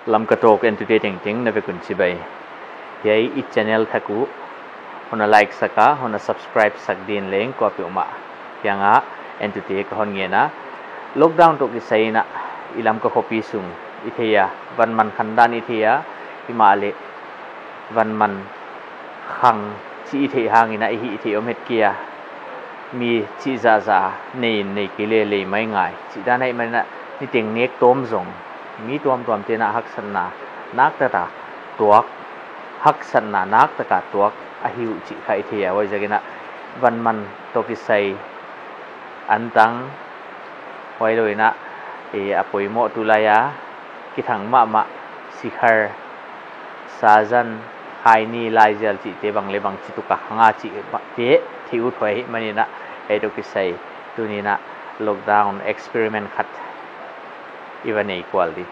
lam katok entertaining ting na bekun sibai yai I channel thaku hona like saka hona subscribe sakdin leng copy uma yanga entertain ka hon ngena lockdown to kisaina ilam ka copy sung ithia vanman khandan ithia himale vanman khang chi the hangina hi the omet kia mi chi za za nei nei kile le mai ngai chi da nei mana ni ting nek tom zong mi tom te na hak san na nak ta tuak hak san na nak ta ka tuak a hiu chi khai thia wai jagina vanman to ki sai antang wai loina e apoi mo tulaya ki thang ma sikhar sajan haini laijal chi te bang le bang chi tuka nga chi te thiu thoi manina e to ki sai tunina lockdown experiment khat even equality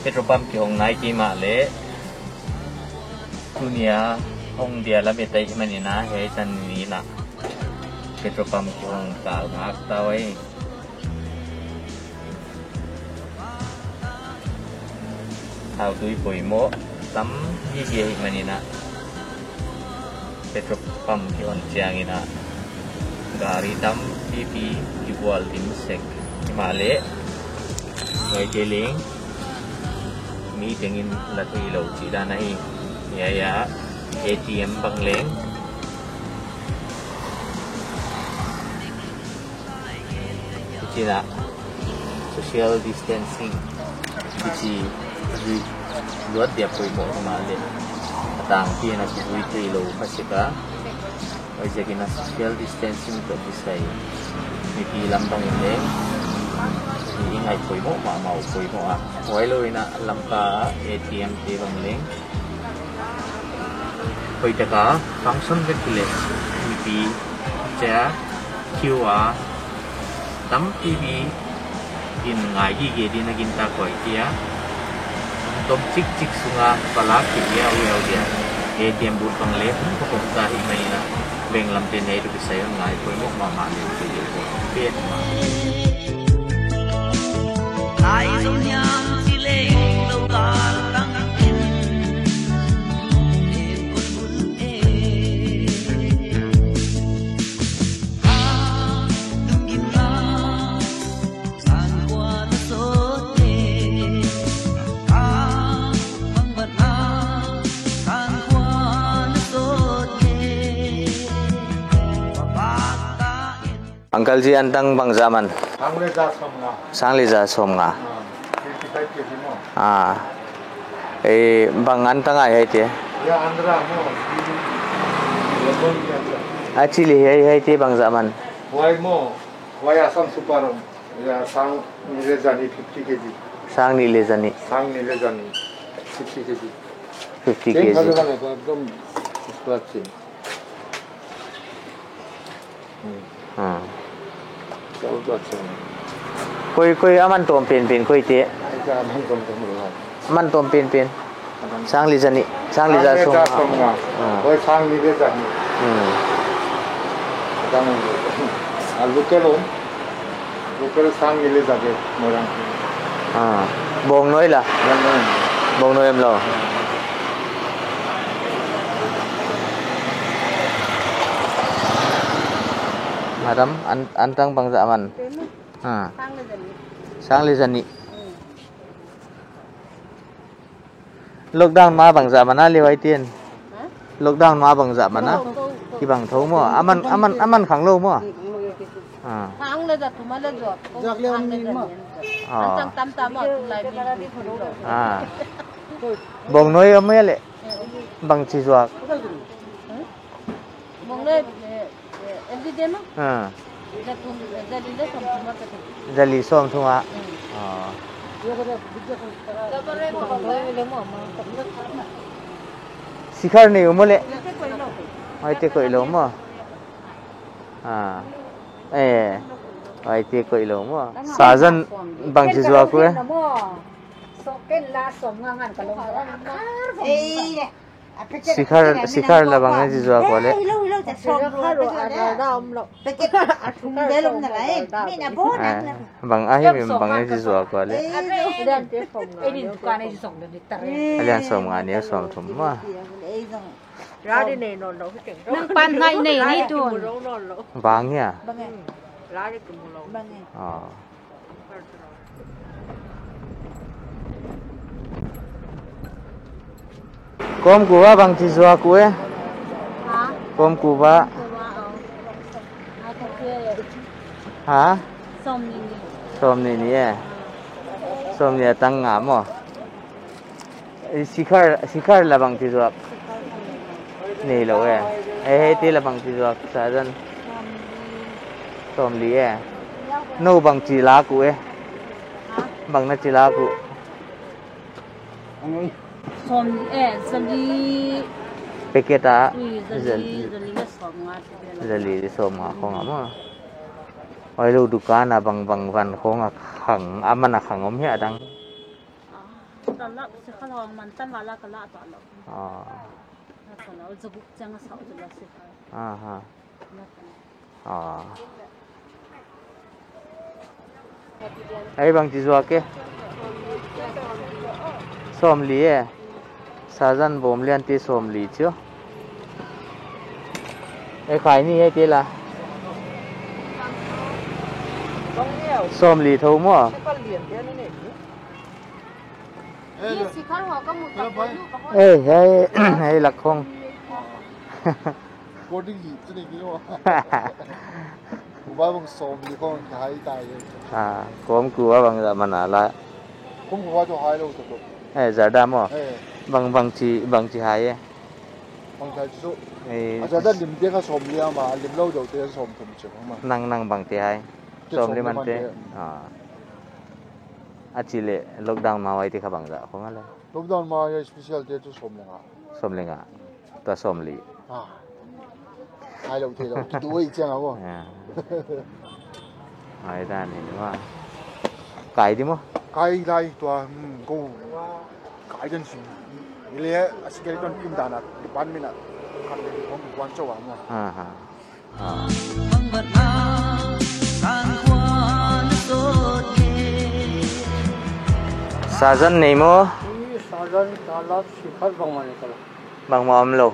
petrol pump ki hong nai ki ma le dunia hong dia la betai manina he chan ni na petrol pump ki hong ka ngak ta wai thao tui poi mo tam yi ye manina petrol pump ki hong chiang ina gari tam pp equal dim sek himale wai jeling mi tengin la thui lo chi da nai ya ATM bang leng chi na social distancing chi luat dia poi mo ma le tang pi na chi hui thui lo pasika oi jagina social distancing to bisai mi pi lam bang leng ingai poi mo ma mau poi mo a hoi loina lamka ATM te bang leng poi taka function vekile pp cha QR tam tv in ngai gi ge din agin ta koi kia tom chik chik sunga pala ki ya wel dia ATM bul bang le ko ko ta hi mai na beng lam te nei tu sai ngai poi mo ma ma le te ye ko pe ma ai zum nyang chi le lo ka tang in e kun bul e a tung gin na san kwa na so te a mang ban a san kwa na so te pa ta in Uncle ji antang bang zaman Sangleza somnga. Bang antang ai te. Ya andra mo. Actually hai te bang zaman. Wai mo. Wai asam suparom. Ya sang nile jani 50 kg. Sang nile jani. Sang nile jani 50 kg. 50 kg. एकदम स्क्वाचिंग. Koi aman tom pen koi te. Aman tom pen. Sang li jani. Sang li ja somnga. Koi sang nile jani. Lukel sang nile jage morang. Bong noi la. Bong noi em lo. Madam antang bang zaman. Sang le jani. Lockdown ma bang zaman na le wai tien. Lockdown ma bang zaman na. Ki bang thau mo aman khang lo mo. Khang le da tu ma le jot. Jak le ni mo. Antang tam ma tu lai bi. Bong noi am le. Bang chi juak. Bong le every day no? Jali som thunga. Sikhar ne umole. Ai te koi lo mo. ai ti ko ilo mo sajan bang chi zua ko sikhar la bang chi zua ko le bang ahim bang chi zua ko le alian som ngani som thum ma ra đi này nó nang pan ngai nei ni tu bang ya ra đi cùng lâu kom kuwa bang chi zua ko hả kom kuwa ha som ni som ni tang nga mo sikhar la bang chi zua ni lo ai ti la bang chi zua sa jan som li no bang chi la ku bang na chi la ku som đi peketa zali zali som nga ko nga mo oi lo dukan bang van ko nga khang amana khang om ya dang đó sẽ khai hoàng mình tâm vào là cái lạ tọa lộc nó giờ bút chẳng có sáu giờ là sẽ ai bang chi zua ke som li sajan bom lian ti som li chu ai khai ni ai ti la som li thâu mo hay lạc không cô đi gì thế này cô ba bông xôm đi con hai tay con cua bằng là mình là không có cho hai đâu thật giờ đam à bằng chỉ hai bằng chỉ số giờ đã lim tiếng cái xôm đi mà lim lâu đầu tiên xôm thùng chừng mà năng bằng chỉ hai xôm đi mình thế Chile lockdown mà vậy thì các bạn dạ không ạ lockdown mà special thế cho xôm lên à ta xôm lì hai đầu thế đâu đuôi chăng không ai ta này đúng không cái đi mà cái này tua cô cái chân gì vậy cái con pin đàn à bán mình à khăn để không bị quan trọng à sajan này mo sajan dalam sifat bang mana kalau bang mau am lo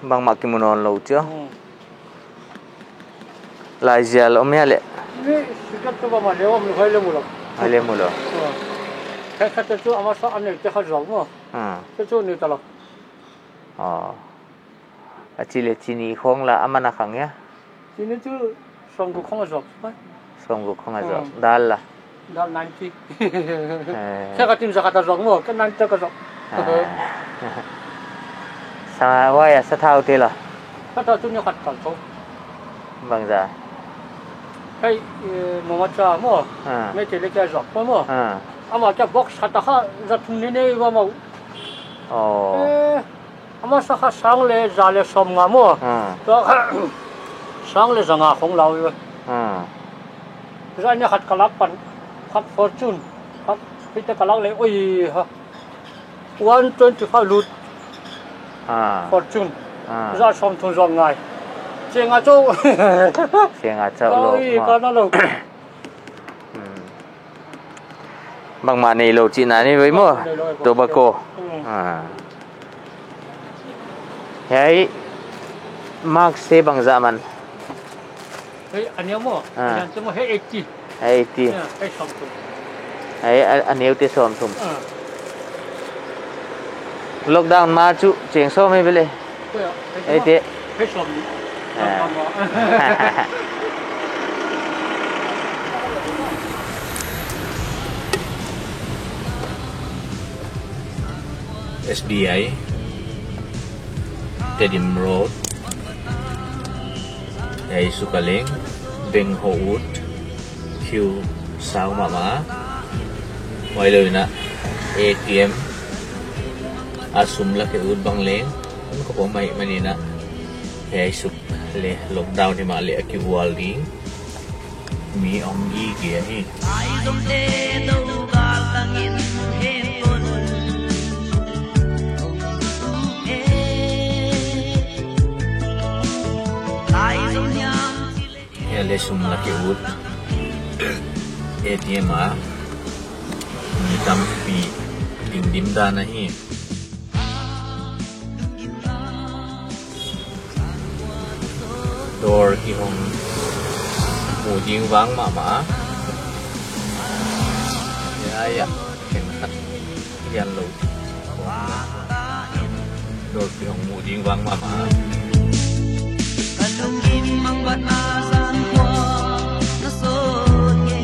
bang mak kimonon lo chưa lai gel om ya le ini sifat tu bang mana om hai le mula cái kata tu amat sa ane te khazal mo cái tu ni kalau Chile chini khong la amana khang ya chini tu song gu khong azok dal la dal 90 saya katim zakata zok mo kan 90 ka zok sa wa ya sa thau te la kata tu ni khat kal to bang za kai mo ma cha mo me te le ka zok mo ama cha box khata kha zat ni ne wa mo ama sa kha sang le za le som nga mo to sang le zanga khong lao yo ra ni khat kalak pan khat fortune khat pita kalak le oi ha 125 lut fortune ra som thong zong ngai chenga chou lo ka na lo bằng mà này lầu chị này với mua tobacco hey mark se bằng dạ man anh em mua anh em mua hết 80 hey anh em te som thum lockdown mà chú chèn so mấy bele hey te hết som SBI Tedim Road ay Sukaling Beng Hout Q Sao Mama ngoài lời na ATM asum la ke ud bang leng ko po may manina ay suk le lockdown ni ma le ki wal ding mi ong gi kia hi ai dom te do gal tangin he kon ai dom nyam ya le sum la ki ut ATM a mi tam pi dim dim da na hi door ki hong mu ding wang ma ya ken khat yan lo door ki hong mu ding wang ma kanung kim mang wat na san kwa na so ye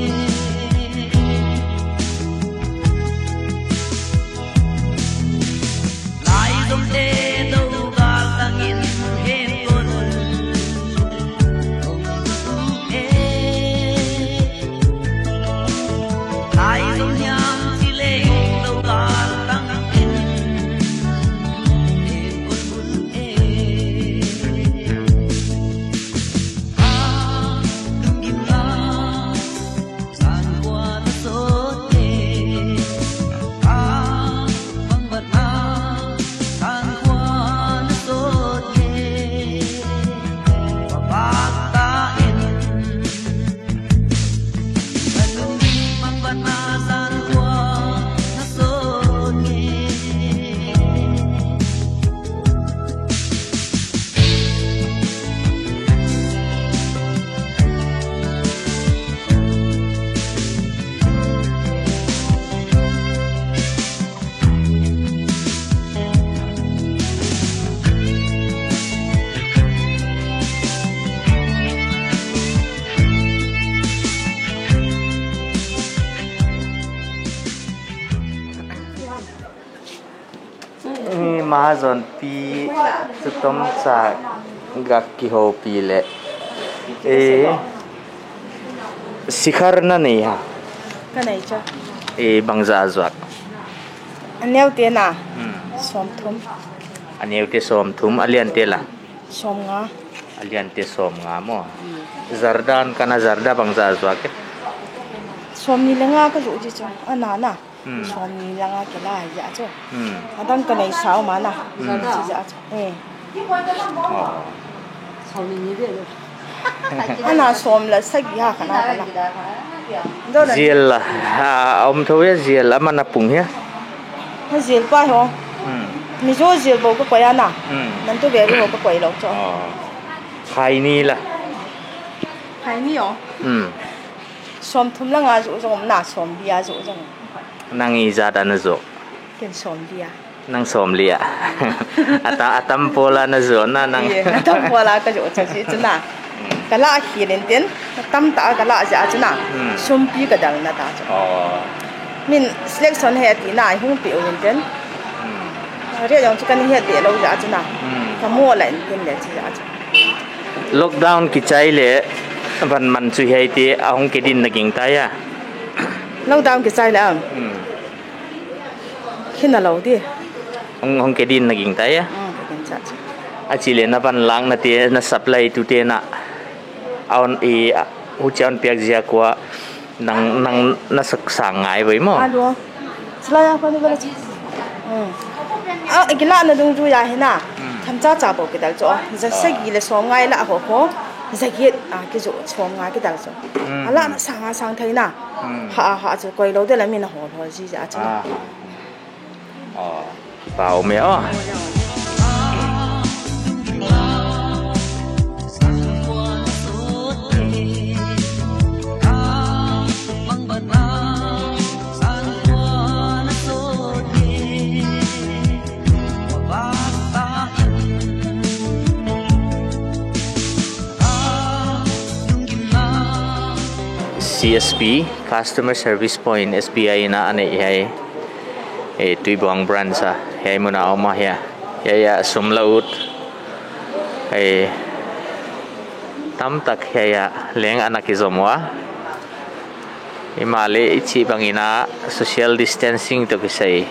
lai dom te do gal tangin he kon ai dom nyam si le do gal tangin he kon bun Mahazon pi tutom sa gak ki ho pi le sikhar na nei ha cái này cho bangza azwak anh neo tiền à xóm thum aneu te som thum alian te la xóm ngá alian te som nga mo zardan kana zarda bangza azwak xóm ni là ngá cái rượu gì cho anh nà xóm ni là ngá cái là dạ cho anh đang cái này sao mà nà dạ cho anh nà xóm là sách gì hả cái nào ziel la om thoya ziel ama na pung he nó diệt quá hả? Mình cho diệt bộ cái quầy ăn à? Mình tôi về cái bộ cái quầy lộc cho. khai ni la Khai ni hả? Xóm thum là ngã rủ trong nà xóm bia rủ trong. nang iza dan zo Cái xóm bia. nang som lia atam pola na zo na nang Atam pola cái rủ cho gì chứ nà. Cái lạ khi lên tiền, tâm ta cái lạ gì chứ nà. Xóm bia cái đằng nà ta cho. Mình selection hè tí này không biểu lên tiền. Riêng trong cái này để lâu giá chứ nào, cái mua lại tiền để chứ giá chứ. Lockdown ki chai le van man chu hei ti ahong ke din naging taya Lockdown cái sai là khi nào lâu đi. hong ke din naging taya a chile na van lang na ti na supply tu te na aon i hu chan piak zia kwa nang na sak sang ngai với mo Alo. Slaya apa ni bala. Cái lạ nó đúng rồi à na. Tham gia trả bộ cái đó cho. Giờ sẽ ghi là số ngày là hồ hồ. Giờ ghi cái chỗ số ngày cái đó cho. Lạ nó sang thấy na. Hạ cho quay lâu để làm mình hồ hồ gì giá chứ. Vào mèo CSP Customer Service Point SBI na ane hai tui buang brand sa hai muna oma ya ya sum laut hai tam tak ya leng anak izomwa imale ichi bangina social distancing to kisai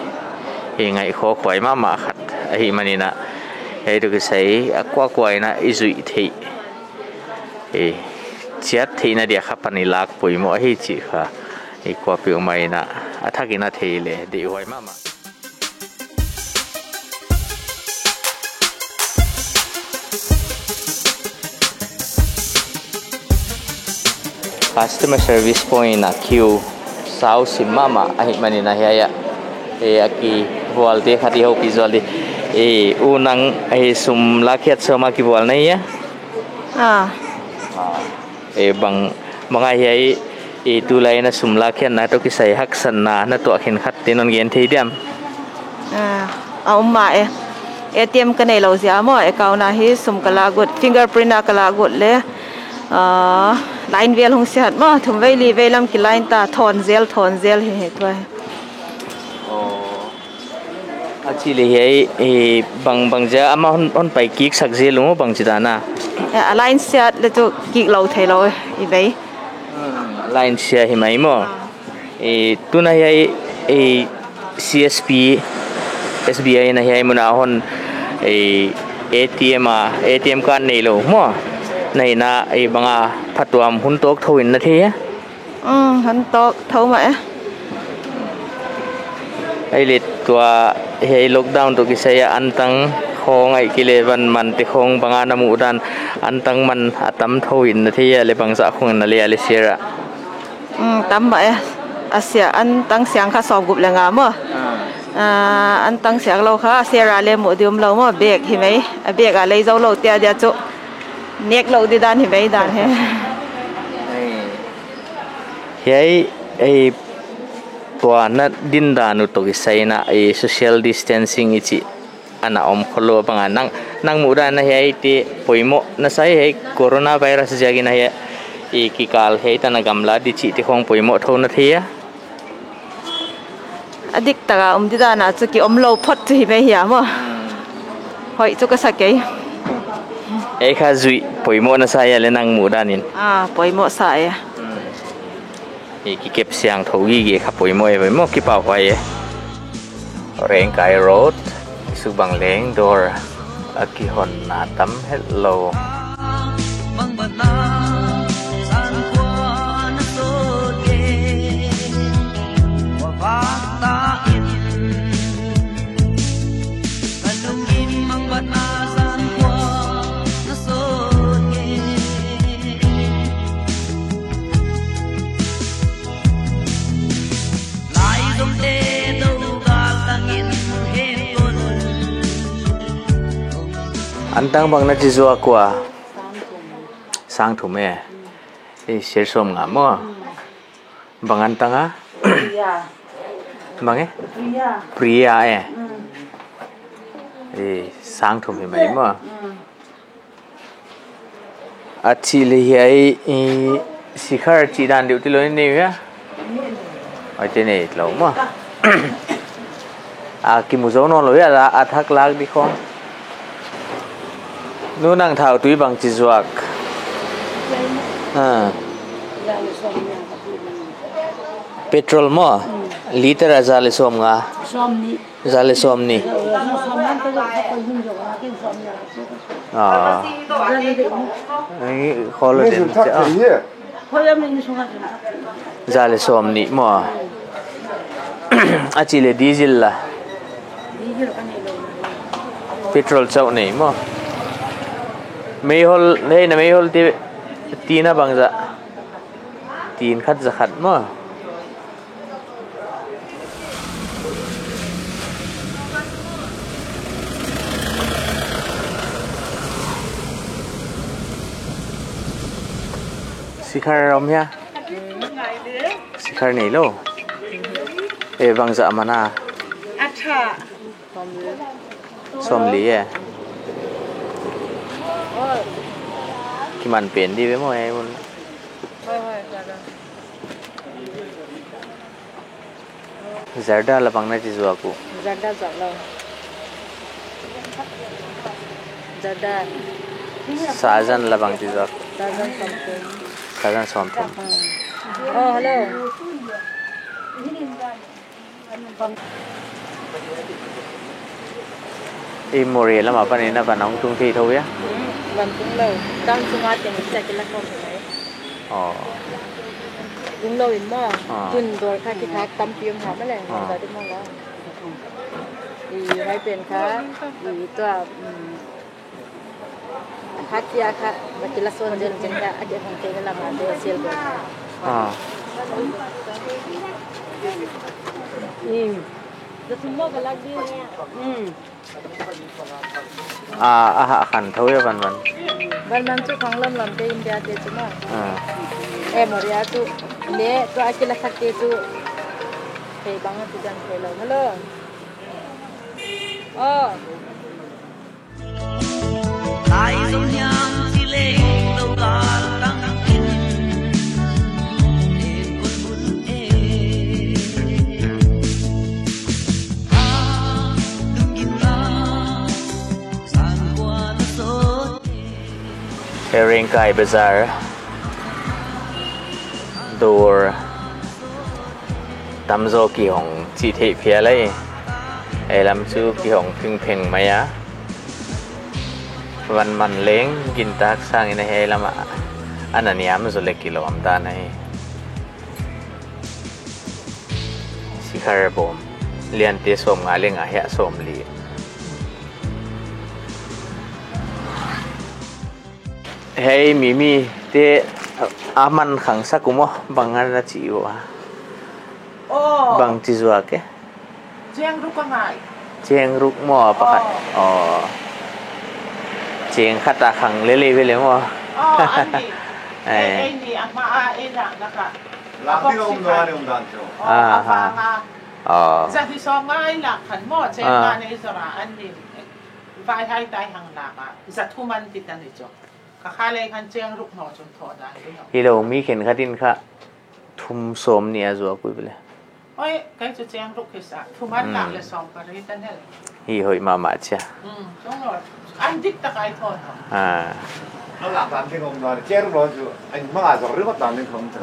ngai kho khoi ma khat hi manina hai to kisai akwa kwai na izui thei chat thi na dia khapani lak poimo hi chi kha kwa pi mai na athakina theile de hoi mama customer service point na queue sau simama ahi manina hiya aki volte khati ho ki zoli unang sum lakhiat sama ki bol nai ya bang mga hiya tu lai na sum lakhiat na to ki sai hak san na to khin khat tenon gen thei diam umma ATM ka nei lo sia mo account na hi sum kala gut fingerprint na kala gut le line vel hong siat ma thum vei li velam ki line ta thon zel hi toi achi le hi bang ja ama on pai kik sak zel mo bang chidana line siat le to kik lo thei lo i vei line sia hi mai mo tuna hi CSP SBI na hi muna hon ATM card nei lo mo này na bằng phát tuam hun tok thôi na thế hun tok thâu mà ai liệt tua hay lockdown tu kisah an tang khong ai kile van man te khong banga na mu dan an tang man atam thôi na thế le bang sa khong na le sira tam mà asia an tang siang kha so gup lenga mo an tang siang lo kha sira le mu dium lo mo bek hi mai bek a le zo lo tia dia chu nét lâu đi đan thì mấy đan he ai tua na din danu to kisai na social distancing ichi ana kholo panga nang muda na he ti poimo na sai he corona virus jagi na he ki kal he ta na gamla di chi ti khong poimo tho na thia adik ta di da na chu ki lo phot hi me hi mo hoi chu ka sakai kha zui poimo na saya le nang mu danin poimo saya ki kep siang thogi ge kha poimo e mo ki pa hwai reng kai road su bang leng dor aki hon na tam hello bang bana san kwa na so ke wa va ta in kalungin mang bana antang bang na jizwa kwa sang thume share som nga mo bang antanga bang priya sang thume mai mo achi le hi sikhar chi dan diu ti lo ni ya ai te nei lo mo ki mu zo no lo ya la athak lak di khong nu nang thao túi bằng chỉ zuak petrol mo liter azale som nga zale som ni ai kholo den zale som ni mo achile diesel la petrol chau nei mo mấy hol đây là mấy hol tin na bằng dạ tin khát dạ khát mà sikhar rom ya sikhar này lo bằng dạ mà na som lý à ki man pen di be mo ai mun zarda la bang na chi zo aku zarda za lo zarda sajan la bang chi zo sajan som thum hello Memorial lama pa nina pa nang tung thi thôi á วันกุ้งเราตั้งสมาธิมันจะกินละคนไหม อ๋อ กุ้งเราอินหม้อตุนโดยค่าที่พักตำเพียงหาไม่แรงเราได้มองแล้วดีให้เป็นค่ะดีตัวคัดยาค่ะมากินละส่วนเดินจังกะอาจจะของเตกันละมาเดียวเสียเลย จะทุ่มโลกกันลักดีเนี่ย ขันเท่าไหร่วัน วันทุกครั้งเริ่มลำเตอินเดียเตจุมาหมดยาตุเนี่ยตัวอากิละสักเตจุเตบังตุจันเตลฮัลโหลTại dòng nhang chỉ lên đâu cả tăng in để con buồn đừng nhìn ra san qua nó tốt Herring Kai Bazaar door Tamzo Ki Hong Chi Thị Phía Lấy Làm Chu Ki Hong Phinh Phinh Maya Văn Man Leng Gintak Sang Ina He Lama Ananiam Zole Kilo Amta Nai Sikhar Bom Lian Te Som Nga Leng Ahya Som Li Hey Mimi Te Aman Khang Sakumo Bangan Na Chiwa Bang Chizwa Ke Chiang ruk ka ngai Chiang ruk mo pakat Chiang Khata Khang Lele Vele mo Ani ama ina naka Lati ka umdaan yung umdaan siyo. Sa di so ngai la khan mo Chiang nga ni sara ani Vai hai tai hang la ka Sa thuman titan ni jo Kakale kan Chiang ruk no chun tho dan Hilo Mi Khen Khatin Kha Thum Som Ni Azwa Kui Vele Oi kai chu Chiang ruk ke sa thuman la le som pa ri tan hel Hi hoi mama cha Đúng rồi anh thích ta cái thôi Nó làm tạm thì không nói chế lúc đó chứ anh mang ai rồi rất là tạm thì không thể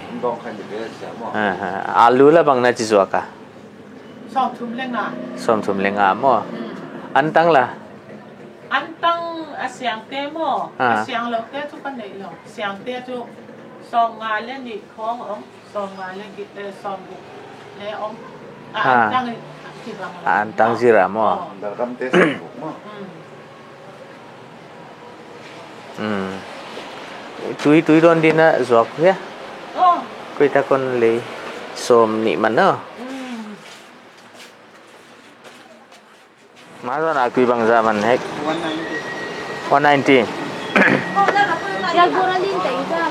không còn khăn được cái gì mà alu la bang na chizwa ka som thum lenga mo antang la antang asyang te mo asyang lo te chu kan nei lo asyang te chu som nga le ni khong om som nga le git le som le om antang antang zira mo Dar kam te sa mo Tui don din na zwak ya. Kui ta kon le som ni man no. Ma do na kui bang zaman hek. 190. Ya gura din tay ka.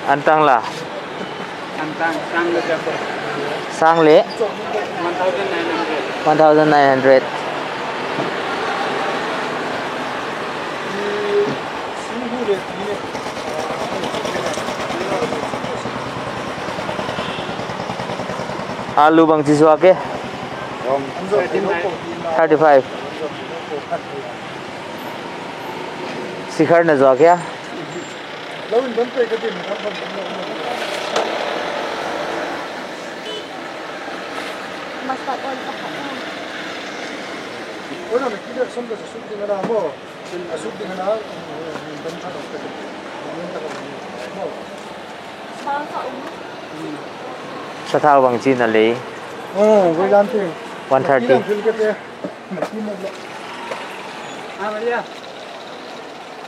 Antang la. Antang sang le japo. Sang le 1900. Alu bang chizwa ke 35 Sikhar na zwa kya Lawin ban pe ka din Mas patol pa ka. Wala na kida som ka sud din na mo sud din na ban sa ka mo Sa Sa thao bang chin na le với lan thì 130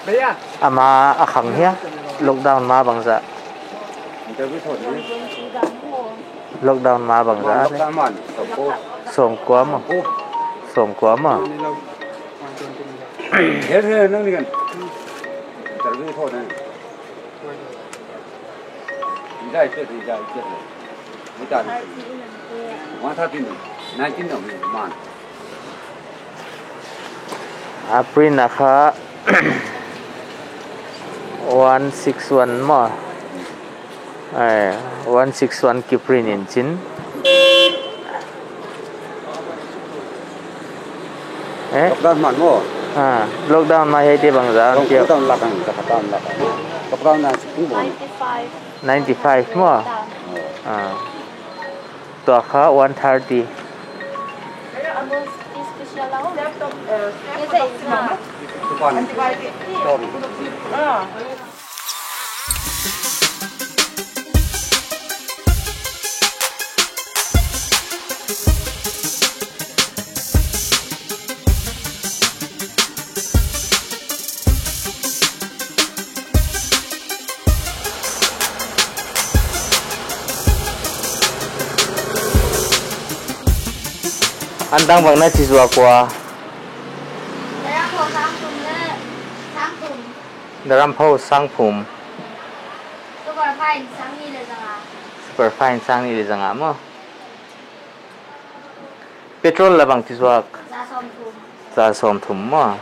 Bhaiya ama akhang hiya lockdown ma bang za lockdown ma bang za som kwa ma hết rồi nó đi gần tại vì thôi này đi ra chết này mới trả hoàn thắt tin này tin đồng man April na kha 161 mo 161 Kiprin in chin lockdown man mo lockdown ma hay te bang za kyo lockdown là cái lockdown là cũng 95 mo to kha 130 Kamu spesial lah. Laptop, Kita ini. Andang bang na chiswa kwa. Dalam pau sang phum. Super fine sang ni le janga mo. Petrol la bang chiswa. Za som thum mo.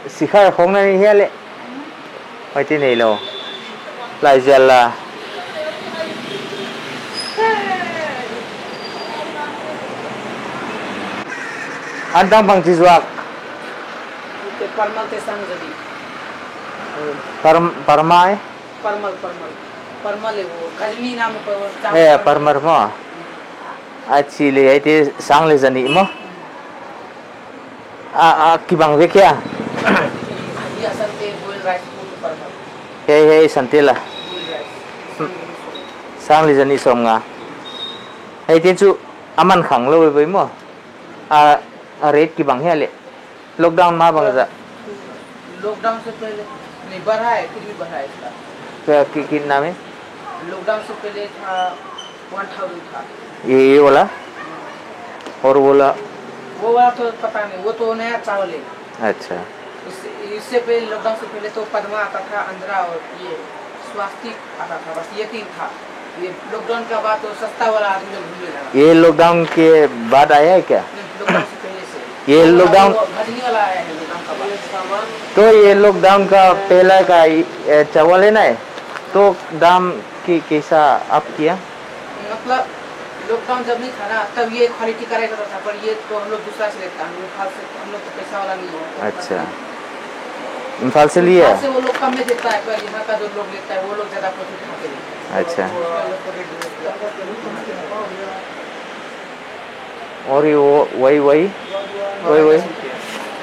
Sikhar khong na ni hele. Mai ti nei lo. Lai jalla. Andang bang chiswak. Parmal te sang jadi. Parmai. Parmal le वो kalmi नाम पर. parmar mo. Achi le ite sang le jani mo. Kibang ve kya? Ya sante boil rice parmal. Hey santela. Sang le jani som nga. Hey tin chu aman khang lo với mo. Rate की बंग है ले लॉकडाउन मां बंग जा लॉकडाउन से पहले नहीं बढ़ा है फिर भी बढ़ा है इसका क्या कितना में लॉकडाउन से पहले था 1000 था ये वाला और वो वाला तो पता नहीं वो तो नया चावल है अच्छा इससे पहले लॉकडाउन से पहले तो पद्मा आता था अंधरा और ये स्वास्तिक आता था बस ये 3 था ये लॉकडाउन का बाद तो सस्ता वाला आदमी लोग भूल गए ये लॉकडाउन के बाद आया है क्या लॉकडाउन से पहले से ये लॉकडाउन भजनी वाला आया है लॉकडाउन का बाद तो ये लॉकडाउन का पहला का चावल है ना तो दाम की कैसा आप किया मतलब लॉकडाउन जब नहीं था ना तब ये क्वालिटी का रहता था पर ये तो हम लोग दूसरा से लेता हम लोग तो पैसा वाला नहीं है अच्छा इम्फाल से लिया से वो लोग कम में देता है पर यहाँ का जो लोग लेता है वो लोग ज्यादा प्रॉफिट उठाते हैं अच्छा और ये वही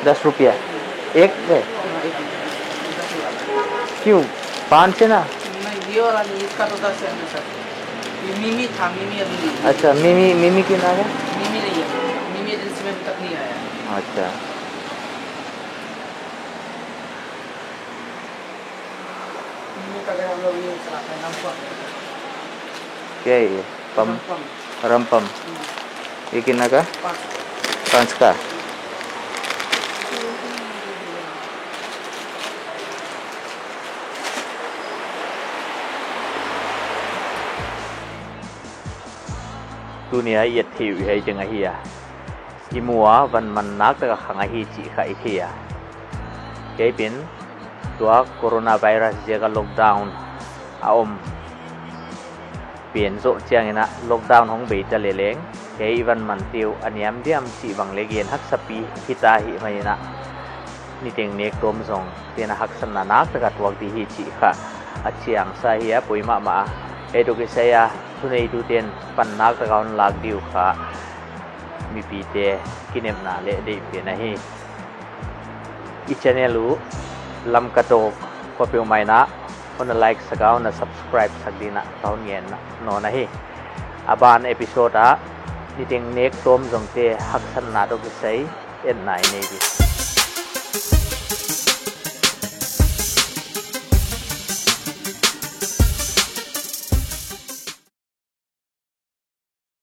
10 रुपया एक है क्यों 5 है ना नहीं ये वाला नहीं इसका तो 10 है ना सर ये मिमी था मिमी अभी नहीं अच्छा मिमी की नाम है मिमी नहीं है मिमी एजेंसी में अभी तक नहीं आया अच्छा मिमी का हम लोग ये चलाते हैं नाम क्या है ये रमपम ये कितना का 5 का dunia yet thi wi hai jeng hi ya imua van man nak ta khanga hi chi khai thi ya ke bin tua coronavirus je ga lockdown aom pen zo chiang ina lockdown hong be ta le leng ke van man tiu aniam diam chi bang le gen hak sapi hita hi mai na ni teng nek tom zong tena hak san na nak ta twak di hi chi kha achiang sa hi ya poima ma edu ke saya tunai tu ten pan nak ta kaun lag diu kha mi pi te kinem na le de pe na hi i channel u lam ka to ko pe mai na on like sagao na subscribe sagdina kaun yen na no na hi aban episode a ni teng nek tom jong te hak san na do ke sai en nai nei bi